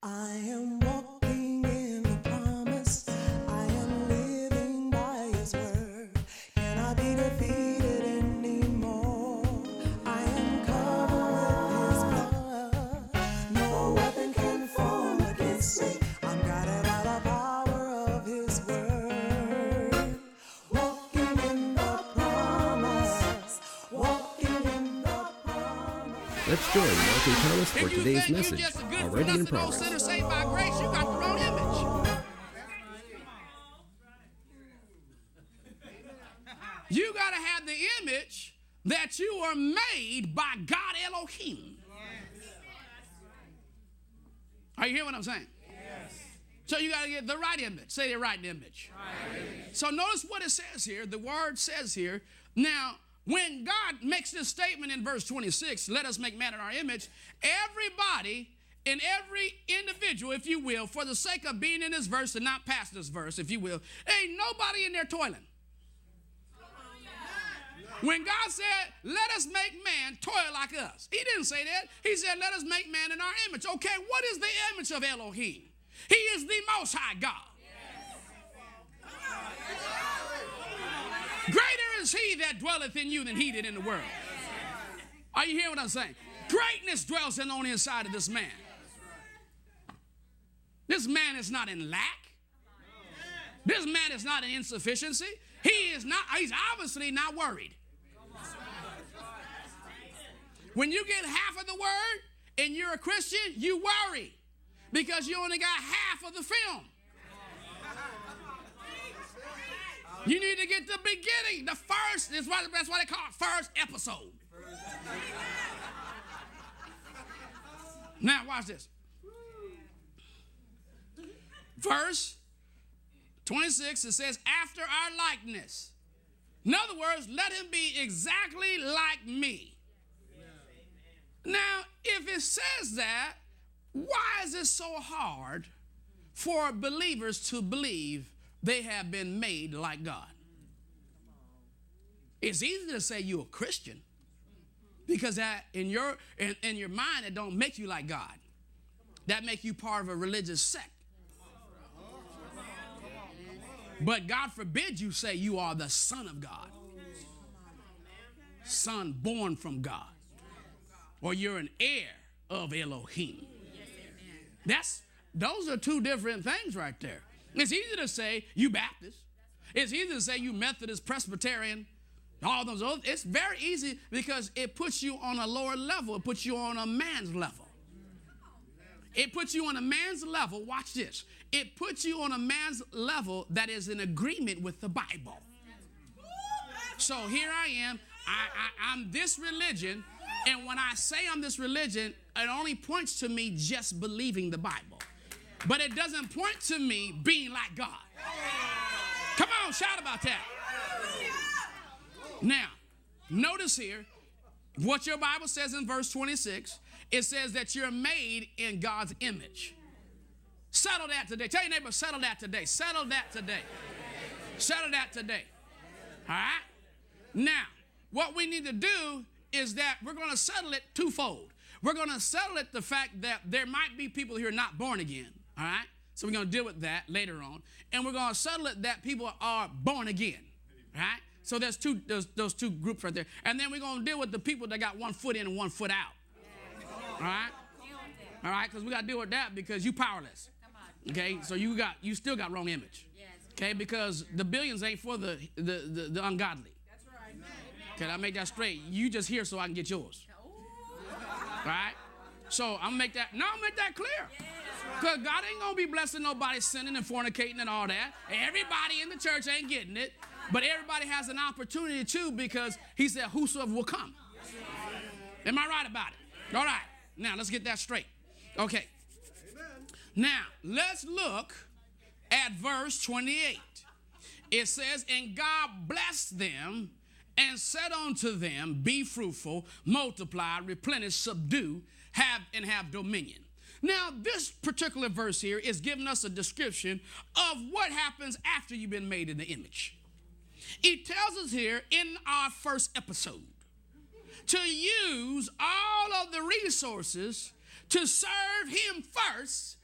I am walking in the promise. I am living by His word. Cannot be defeated anymore. I am covered with His blood. No weapon can form against me. I'm guided by the power of His word. Walking in the promise. Walking in the promise. Let's join Mark and Thomas for today's message. Already in progress. Sinner saved by grace, you got the wrong image. You got to have the image that you are made by God Elohim. Are you hearing what I'm saying? Yes. So you got to get the right image. Say the right image. So notice what it says here. The word says here, now, when God makes this statement in verse 26, let us make man in our image, everybody and every individual, if you will, for the sake of being in this verse and not past this verse, if you will, ain't nobody in there toiling. When God said, let us make man toil like us, He didn't say that. He said, let us make man in our image. Okay, what is the image of Elohim? He is the Most High God. Greater is He that dwelleth in you than he did in the world. Are you hearing what I'm saying? Greatness dwells on the inside of this man. This man is not in lack. This man is not in insufficiency. He's obviously not worried. When you get half of the word and you're a Christian, you worry because you only got half of the film. You need to get the beginning, the first, that's why they call it first episode. Now, watch this. Verse 26, it says, after our likeness. In other words, let him be exactly like me. Now, if it says that, why is it so hard for believers to believe they have been made like God? It's easy to say you're a Christian because that in your mind it don't make you like God. That make you part of a religious sect. But God forbid you say you are the Son of God, son born from God, or you're an heir of Elohim. Those are two different things right there. It's easy to say you Baptist. It's easy to say you Methodist, Presbyterian, all those others. It's very easy because it puts you on a lower level. It puts you on a man's level. It puts you on a man's level. Watch this. It puts you on a man's level that is in agreement with the Bible. So here I am. I'm this religion. And when I say I'm this religion, it only points to me just believing the Bible. But it doesn't point to me being like God. Come on, shout about that. Now, notice here what your Bible says in verse 26. It says that you're made in God's image. Settle that today. Tell your neighbor, settle that today. Settle that today. Settle that today. All right? Now, what we need to do is that we're going to settle it twofold. We're going to settle it the fact that there might be people who are not born again. All right? So we're going to deal with that later on. And we're going to settle it that people are born again. All right? So there's those two groups right there. And then we're going to deal with the people that got 1 foot in and 1 foot out. All right? All right? Because we got to deal with that because you powerless. Okay? So you still got wrong image. Okay? Because the billions ain't for the ungodly. Okay, I make that straight. You just here so I can get yours. All right? So I'm make that clear. Because God ain't going to be blessing nobody sinning and fornicating and all that. Everybody in the church ain't getting it. But everybody has an opportunity too because he said whosoever will come. Am I right about it? All right. Now let's get that straight. Okay. Now let's look at verse 28. It says, and God blessed them and said unto them, be fruitful, multiply, replenish, subdue, have dominion. Now, this particular verse here is giving us a description of what happens after you've been made in the image. It tells us here in our first episode to use all of the resources to serve him first